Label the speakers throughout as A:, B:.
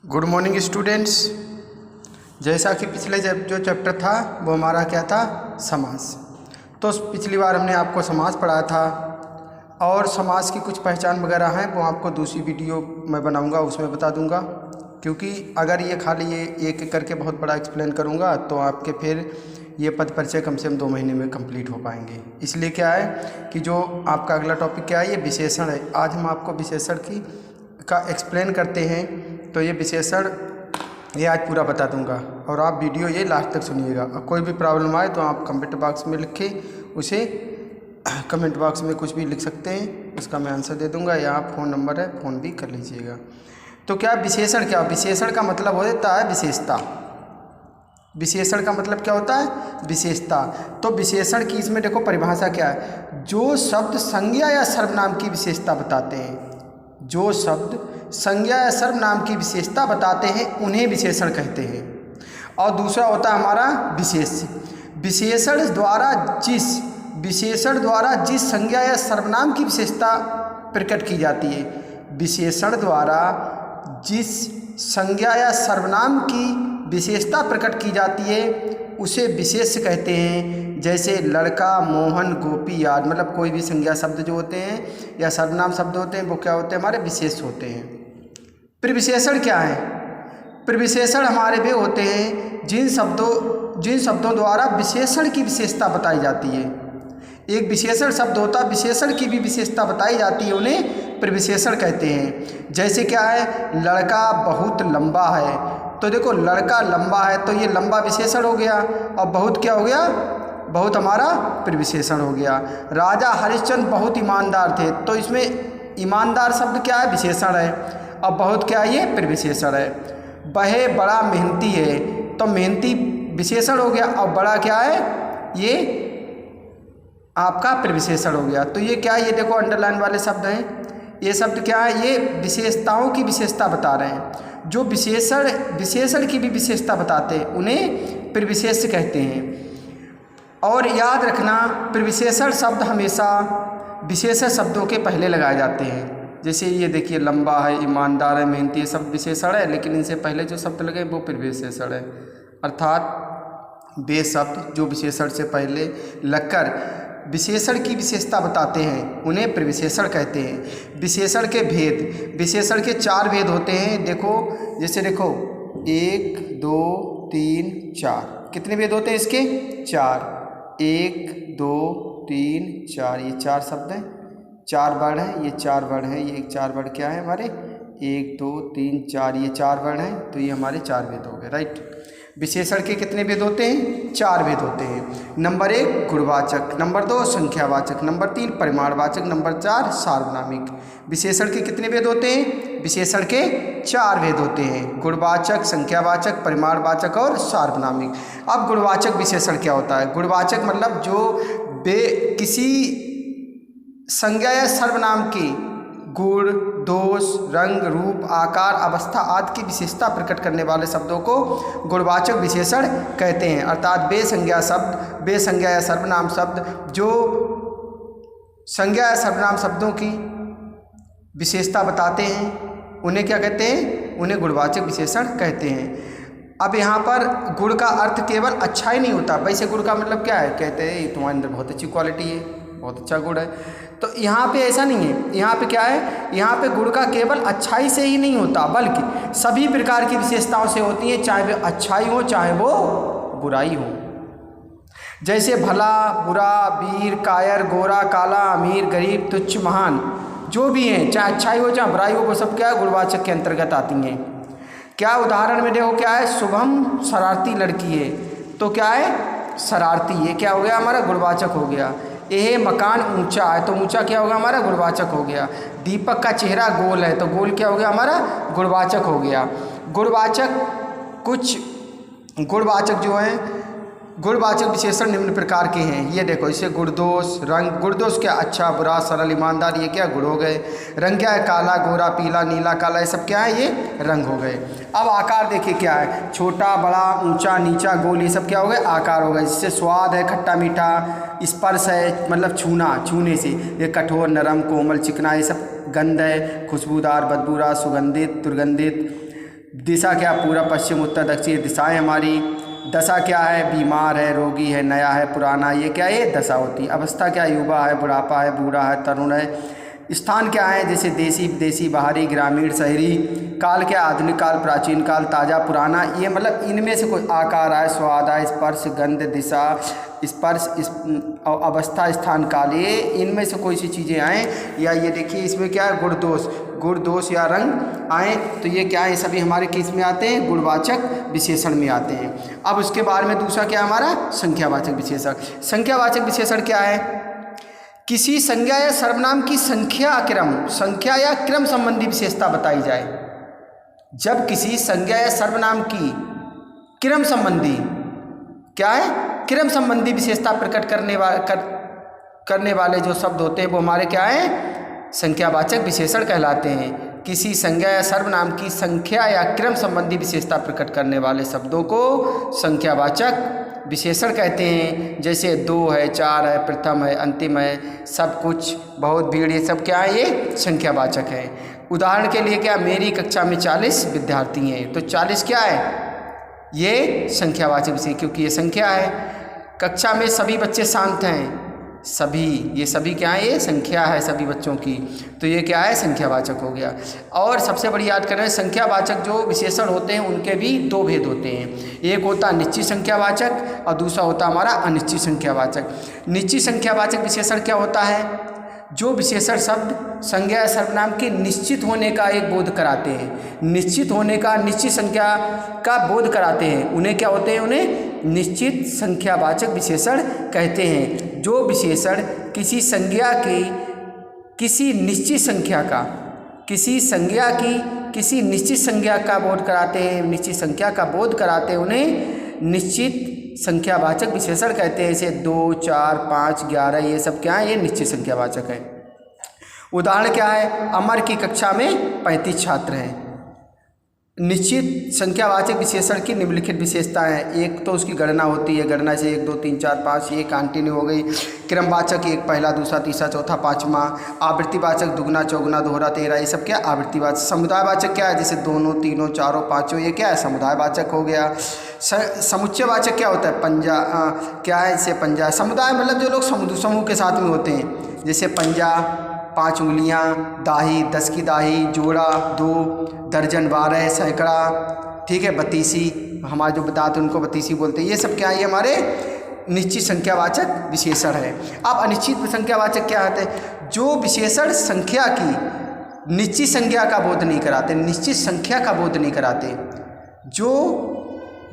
A: Good morning students. जैसा कि पिछले जो चैप्टर था वो हमारा क्या था, समास। तो पिछली बार हमने आपको समास पढ़ाया था और समास की कुछ पहचान वगैरह हैं वो आपको दूसरी वीडियो मैं बनाऊंगा उसमें बता दूंगा, क्योंकि अगर ये खाली ये एक एक करके बहुत बड़ा एक्सप्लेन करूंगा तो आपके फिर ये पद परिचय कम से कम 2 महीने में कंप्लीट हो पाएंगे। इसलिए क्या है कि जो आपका अगला टॉपिक क्या है, ये विशेषण है। आज हम आपको विशेषण का एक्सप्लेन करते हैं, तो ये विशेषण ये आज पूरा बता दूंगा और आप वीडियो ये लास्ट तक सुनिएगा। और कोई भी प्रॉब्लम आए तो आप कमेंट बॉक्स में लिखे, उसे कमेंट बॉक्स में कुछ भी लिख सकते हैं, उसका मैं आंसर दे दूंगा, या फ़ोन नंबर है फ़ोन भी कर लीजिएगा। तो क्या विशेषण, क्या विशेषण का मतलब होता है विशेषता। विशेषण का मतलब क्या होता है, विशेषता। तो विशेषण की इसमें देखो परिभाषा क्या है, जो शब्द संज्ञा या सर्वनाम की विशेषता बताते हैं, जो शब्द संज्ञा या सर्वनाम की विशेषता बताते हैं उन्हें विशेषण कहते हैं। और दूसरा होता है हमारा विशेष। विशेषण द्वारा जिस संज्ञा या सर्वनाम की विशेषता प्रकट की जाती है, विशेषण द्वारा जिस संज्ञा या सर्वनाम की विशेषता प्रकट की जाती है उसे विशेष कहते हैं। जैसे लड़का, मोहन, गोपी आदि, मतलब कोई भी संज्ञा शब्द जो होते हैं या सर्वनाम शब्द होते हैं वो क्या होते हैं, हमारे विशेष होते हैं। प्रविशेषण क्या है, प्रविशेषण हमारे वे होते हैं जिन शब्दों द्वारा विशेषण की विशेषता बताई जाती है। एक विशेषण शब्द होता है, विशेषण की भी विशेषता बताई जाती है, उन्हें प्रविशेषण कहते हैं। जैसे क्या है, लड़का बहुत लंबा है, तो देखो लड़का लंबा है तो ये लंबा विशेषण हो गया, और बहुत क्या हो गया, बहुत हमारा प्रविशेषण हो गया। राजा हरिश्चंद्र बहुत ईमानदार थे, तो इसमें ईमानदार शब्द क्या है, विशेषण है, और बहुत क्या है, ये प्रविशेषण है। वह बड़ा मेहनती है, तो मेहनती विशेषण हो गया, और बड़ा क्या है, ये आपका प्रविशेषण हो गया। तो ये क्या है, ये देखो अंडरलाइन वाले शब्द हैं, ये शब्द क्या है, ये विशेषताओं की विशेषता बता रहे हैं। जो विशेषण की भी विशेषता बताते हैं उन्हें प्रविशेष कहते हैं। और याद रखना, प्रविशेषण शब्द हमेशा विशेषण शब्दों के पहले लगाए जाते हैं। जैसे ये देखिए, लंबा है, ईमानदार है, मेहनती है, सब विशेषण है, लेकिन इनसे पहले जो शब्द लगे वो प्रविशेषण है। अर्थात वे शब्द जो विशेषण से पहले लगकर विशेषण की विशेषता बताते हैं उन्हें प्रविशेषण कहते हैं। विशेषण के भेद, विशेषण के 4 भेद होते हैं। देखो, जैसे देखो 1 2 3 4, कितने भेद होते हैं इसके, 4। 1 2 3 4, ये 4 शब्द हैं, 4 वर्ण हैं, ये 4 वर्ण हैं, ये 4 वर्ण क्या है हमारे, 1 2 3 4, ये 4 वर्ण हैं, तो ये हमारे 4 भेद हो गए, राइट। विशेषण के कितने भेद होते हैं, 4 भेद होते हैं। नंबर 1 गुणवाचक, नंबर 2 संख्यावाचक, नंबर 3 परिमाणवाचक, नंबर 4 सार्वनामिक। विशेषण के कितने भेद होते हैं, विशेषण के 4 भेद होते हैं, गुणवाचक, संख्यावाचक, परिमाणवाचक और सार्वनामिक। अब गुणवाचक विशेषण क्या होता है, गुणवाचक मतलब जो किसी संज्ञा या सर्वनाम की गुण, दोष, रंग, रूप, आकार, अवस्था आदि की विशेषता प्रकट करने वाले शब्दों को गुणवाचक विशेषण कहते हैं। अर्थात वे संज्ञा या सर्वनाम शब्द जो संज्ञा या सर्वनाम शब्दों की विशेषता बताते हैं उन्हें क्या कहते हैं, उन्हें गुणवाचक विशेषण कहते हैं। अब यहाँ पर गुण का अर्थ केवल अच्छा ही नहीं होता। वैसे गुण का मतलब क्या है, कहते हैं तुम्हारे अंदर बहुत अच्छी क्वालिटी है, बहुत अच्छा गुण है, तो यहाँ पे ऐसा नहीं है। यहाँ पे क्या है, यहाँ पे गुण का केवल अच्छाई से ही नहीं होता बल्कि सभी प्रकार की विशेषताओं से होती है, चाहे वो अच्छाई हो चाहे वो बुराई हो। जैसे भला, बुरा, वीर, कायर, गोरा, काला, अमीर, गरीब, तुच्छ, महान, जो भी हैं, चाहे अच्छाई हो चाहे बुराई हो, वो सब क्या है, गुणवाचक के अंतर्गत आती हैं। क्या उदाहरण में देखो, क्या है, शुभम शरारती लड़की है, तो क्या है, शरारती, ये क्या हो गया हमारा, गुणवाचक हो गया। यह मकान ऊंचा है, तो ऊंचा क्या होगा हमारा, गुणवाचक हो गया। दीपक का चेहरा गोल है, तो गोल क्या हो गया हमारा, गुणवाचक हो गया। गुणवाचक जो है, गुणवाचक विशेषण निम्न प्रकार के हैं। ये देखो, इसे गुणदोष, रंग, गुणदोष क्या, अच्छा, बुरा, सरल, ईमानदार, ये क्या गुण हो गए। रंग क्या है, काला, गोरा, पीला, नीला, काला, ये सब क्या है, ये रंग हो गए। अब आकार देखिए क्या है, छोटा, बड़ा, ऊंचा, नीचा, गोल, ये सब क्या हो गए, आकार हो गए। जिससे स्वाद है, खट्टा मीठा, स्पर्श है मतलब छूने से, ये कठोर, नरम, कोमल, चिकना, ये सब गंध है, खुशबूदार, बदबूदार, सुगंधित, दुर्गंधित, दिशा क्या, पूर्व पश्चिम उत्तर दक्षिण दिशाएं हमारी। दशा क्या है, बीमार है, रोगी है, नया है, पुराना, ये क्या है, दशा होती है। अवस्था क्या, युवा है, बुढ़ापा है, बूढ़ा है, तरुण है। स्थान क्या है, जैसे देसी विदेशी, बाहरी, ग्रामीण, शहरी। काल क्या, आधुनिक काल, प्राचीन काल, ताज़ा, पुराना। ये मतलब इनमें से कोई आकार है, स्वाद है, स्पर्श, गंध, दिशा, स्पर्श, अवस्था, स्थान, काल, ये इनमें से कोई सी चीज़ें आएँ। या ये देखिए इसमें क्या है, गुण दोष, गुण दोष या रंग आए तो ये क्या है, सभी हमारे किस में आते हैं, गुणवाचक विशेषण में आते हैं। अब उसके बाद में दूसरा क्या हमारा, संख्यावाचक विशेषण। संख्यावाचक विशेषण क्या है, किसी संज्ञा या सर्वनाम की संख्या या क्रम संबंधी विशेषता बताई जाए। जब किसी संज्ञा या सर्वनाम की क्रम संबंधी क्या है, क्रम संबंधी विशेषता प्रकट करने वाले जो शब्द होते हैं वो हमारे क्या है, संख्यावाचक विशेषण कहलाते हैं। किसी संज्ञा या सर्वनाम की संख्या या क्रम संबंधी विशेषता प्रकट करने वाले शब्दों को संख्यावाचक विशेषण कहते हैं। जैसे 2 है, 4 है, प्रथम है, अंतिम है, सब कुछ, बहुत भीड़, ये सब क्या है, ये संख्यावाचक है। उदाहरण के लिए क्या, मेरी कक्षा में 40 विद्यार्थी हैं, तो 40 क्या है, ये संख्यावाचक विशेषण, क्योंकि ये संख्या है। कक्षा में सभी बच्चे शांत हैं, सभी, ये सभी क्या है, ये संख्या है सभी बच्चों की, तो ये क्या है, संख्यावाचक हो गया। और सबसे बड़ी याद करें, संख्यावाचक जो विशेषण होते हैं उनके भी 2 भेद होते हैं। एक होता है निश्चित संख्यावाचक और दूसरा होता है हमारा अनिश्चित संख्यावाचक। निश्चित संख्यावाचक विशेषण क्या होता है, जो विशेषण शब्द संज्ञा या सर्वनाम के निश्चित होने का एक बोध कराते हैं, निश्चित होने का, निश्चित संख्या का बोध कराते हैं, उन्हें क्या होते हैं, उन्हें निश्चित संख्यावाचक विशेषण कहते हैं। जो विशेषण किसी संज्ञा की किसी निश्चित संख्या का, किसी संज्ञा की किसी निश्चित संख्या का बोध कराते हैं, निश्चित संख्या का बोध कराते हैं, उन्हें निश्चित संख्यावाचक विशेषण कहते हैं। जैसे 2, 4, 5, 11, ये सब क्या है, ये निश्चित संख्यावाचक है। उदाहरण क्या है, अमर की कक्षा में 35 छात्र हैं। निश्चित संख्यावाचक विशेषण की निम्नलिखित विशेषताएं हैं। एक तो उसकी गणना होती है, गणना से 1, 2, 3, 4, 5, ये कंटिन्यू हो गई। क्रमवाचक, एक, पहला, दूसरा, तीसरा, चौथा, पांचवा। आवृत्तिवाचक, दुगना, चौगुना, दोहरा, तेरह, ये सब क्या आवृत्तिवाचक। समुदायवाचक क्या है, जैसे 2, 3, 4, 5, ये क्या है, समुदायवाचक हो गया। समुच्चयवाचक क्या होता है, पंजा, क्या है, जैसे पंजा, समुदाय मतलब जो लोग समूह के साथ में होते हैं, जैसे पंजा, 5 उंगलियां, दाही, 10 की दाही, जोड़ा, 2, दर्जन, 12, सैकड़ा, ठीक है, बतीसी, हमारे जो बताते हैं उनको बतीसी बोलते हैं। ये सब क्या है, ये हमारे निश्चित संख्यावाचक विशेषण है। अब अनिश्चित संख्यावाचक क्या होते हैं, जो विशेषण संख्या की निश्चित संख्या का बोध नहीं कराते, निश्चित संख्या का बोध नहीं कराते। जो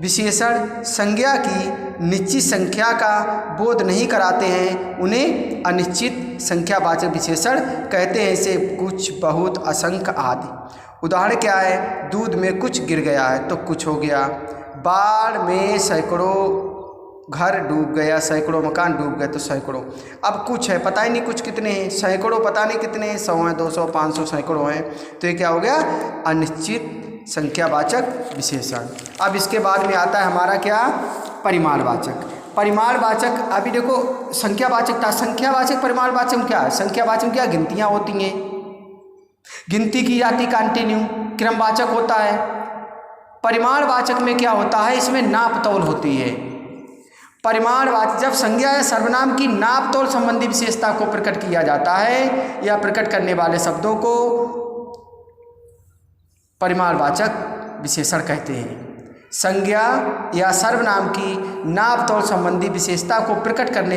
A: विशेषण संज्ञा की निश्चित संख्या का बोध नहीं कराते हैं उन्हें अनिश्चित संख्यावाचक विशेषण कहते हैं। जैसे कुछ, बहुत, असंख्य आदि। उदाहरण क्या है, दूध में कुछ गिर गया है तो कुछ हो गया। बाढ़ में सैकड़ों घर डूब गया, सैकड़ों मकान डूब गए तो सैकड़ों। अब कुछ है, पता ही नहीं कुछ कितने हैं, सैकड़ों पता नहीं कितने हैं, 100 हैं, 200, 500, सैकड़ों हैं, तो ये क्या हो गया, अनिश्चित संख्यावाचक विशेषण। अब इसके बाद में आता है हमारा क्या, परिमाणवाचक। परिमाणवाचक, अभी देखो संख्यावाचक था, संख्यावाचक परिमाणवाचक क्या है, संख्यावाचक क्या, गिनतियाँ होती हैं, गिनती की जाती, कंटिन्यू, क्रमवाचक होता है। परिमाणवाचक में क्या होता है, इसमें नाप तौल होती है। परिमाणवाचक, जब संज्ञा या सर्वनाम की नाप तौल संबंधी विशेषता को प्रकट किया जाता है या प्रकट करने वाले शब्दों को परिमाणवाचक विशेषण कहते हैं। संज्ञा या सर्वनाम की नाप तौल संबंधी विशेषता को प्रकट करने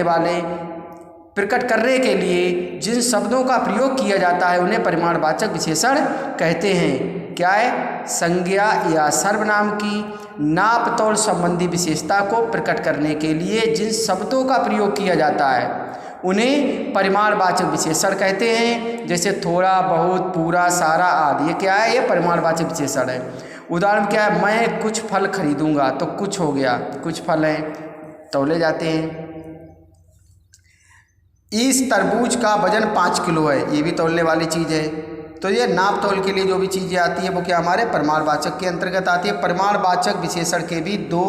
A: के लिए जिन शब्दों का प्रयोग किया जाता है उन्हें परिमाणवाचक विशेषण कहते हैं। क्या है, संज्ञा या सर्वनाम की नाप तौल संबंधी विशेषता को प्रकट करने के लिए जिन शब्दों का प्रयोग किया जाता है उन्हें परिमाणवाचक विशेषण कहते हैं। जैसे थोड़ा, बहुत, पूरा, सारा आदि, ये क्या है, ये परिमाणवाचक विशेषण है। उदाहरण क्या है, मैं कुछ फल खरीदूंगा तो कुछ हो गया, कुछ फल हैं, तौले जाते हैं। इस तरबूज का वजन 5 किलो है, ये भी तौलने वाली चीज़ है। तो ये नाप तौल के लिए जो भी चीज़ें आती है वो क्या हमारे परिमाणवाचक के अंतर्गत आती है। परिमाणवाचक विशेषण के भी 2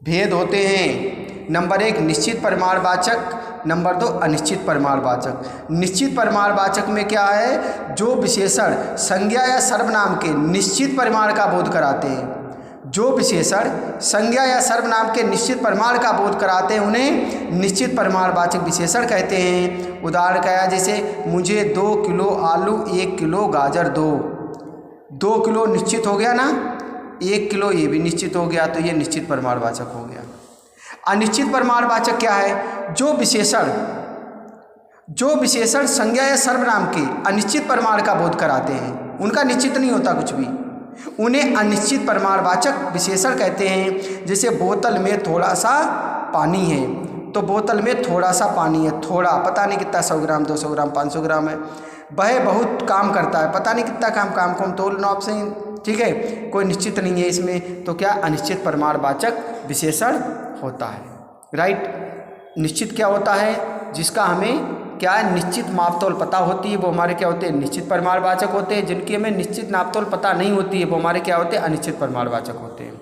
A: भेद होते हैं। नंबर 1 निश्चित परिमाणवाचक, नंबर 2 अनिश्चित परिमाणवाचक। निश्चित परिमाणवाचक में क्या है, जो विशेषण संज्ञा या सर्वनाम के निश्चित परिमाण का बोध कराते हैं, जो विशेषण संज्ञा या सर्वनाम के निश्चित परिमाण का बोध कराते हैं उन्हें निश्चित परिमाणवाचक विशेषण कहते हैं। उदाहरण क्या है, जैसे मुझे 2 किलो आलू, 1 किलो गाजर दो। 2 किलो निश्चित हो गया ना, 1 किलो ये भी निश्चित हो गया, तो ये निश्चित परिमाणवाचक हो गया। अनिश्चित परिमाणवाचक क्या है, जो विशेषण संज्ञा या सर्वनाम के अनिश्चित परिमाण का बोध कराते हैं, उनका निश्चित नहीं होता कुछ भी, उन्हें अनिश्चित परिमाणवाचक विशेषण कहते हैं। जैसे बोतल में थोड़ा सा पानी है, तो बोतल में थोड़ा सा पानी है, थोड़ा पता नहीं कितना, 100 ग्राम, 200 ग्राम, 500 ग्राम है। वह बहुत काम करता है, पता नहीं कितना काम को हम तोल नाप से, ठीक है, कोई निश्चित नहीं है इसमें, तो क्या अनिश्चित परिमाणवाचक विशेषण होता है। राइट। निश्चित क्या होता है, जिसका हमें क्या है निश्चित मापतोल पता होती है, वो हमारे क्या होते हैं, निश्चित परिमाणवाचक होते हैं। जिनकी हमें निश्चित नापतोल पता नहीं होती है, वो हमारे क्या होते हैं, अनिश्चित परिमाणवाचक होते हैं।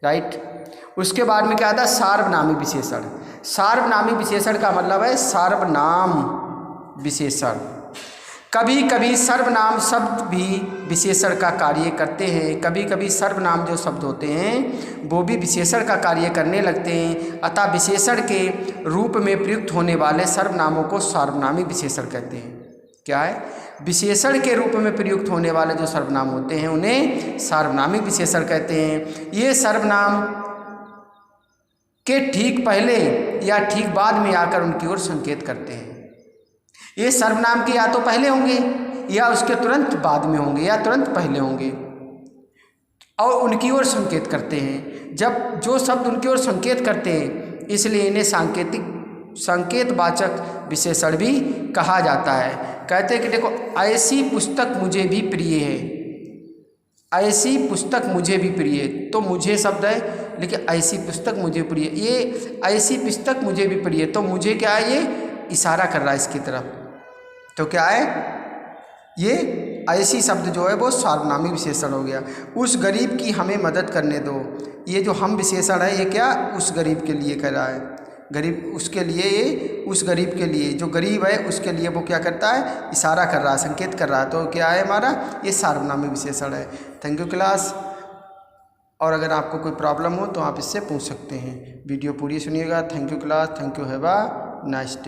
A: राइट। उसके बाद में क्या आता है, सार्वनामी विशेषण। सार्वनामी विशेषण का मतलब है सार्वनाम विशेषण। कभी कभी सर्वनाम शब्द भी विशेषण का कार्य करते हैं, कभी कभी सर्वनाम जो शब्द होते हैं वो भी विशेषण का कार्य करने लगते हैं। अतः विशेषण के रूप में प्रयुक्त होने वाले सर्वनामों को सार्वनामिक विशेषण कहते हैं। क्या है, विशेषण के रूप में प्रयुक्त होने वाले जो सर्वनाम होते हैं उन्हें सार्वनामिक विशेषण कहते हैं। ये सर्वनाम के ठीक पहले या ठीक बाद में आकर उनकी ओर संकेत करते हैं। ये सर्वनाम के या तो पहले होंगे या उसके तुरंत बाद में होंगे या तुरंत पहले होंगे और उनकी ओर संकेत करते हैं। जब जो शब्द उनकी ओर संकेत करते हैं इसलिए इन्हें संकेतवाचक विशेषण भी कहा जाता है। कहते हैं कि देखो, ऐसी पुस्तक मुझे भी प्रिय है, ऐसी पुस्तक मुझे भी प्रिय है, तो मुझे शब्द है लेकिन ऐसी पुस्तक मुझे प्रिय, ये ऐसी पुस्तक मुझे भी प्रिय, तो मुझे क्या है, ये इशारा कर रहा है इसकी तरफ। तो क्या है, ये ऐसी शब्द जो है वो सार्वनामिक विशेषण हो गया। उस गरीब की हमें मदद करने दो, ये जो हम विशेषण है ये क्या उस गरीब के लिए कर रहा है, गरीब उसके लिए, ये उस गरीब के लिए, जो गरीब है उसके लिए वो क्या करता है, इशारा कर रहा है, संकेत कर रहा है। तो क्या है हमारा, ये सार्वनामिक विशेषण है। Thank you class. और अगर आपको कोई प्रॉब्लम हो तो आप इससे पूछ सकते हैं। वीडियो पूरी सुनिएगा। Thank you class. Thank you. Have a nice day.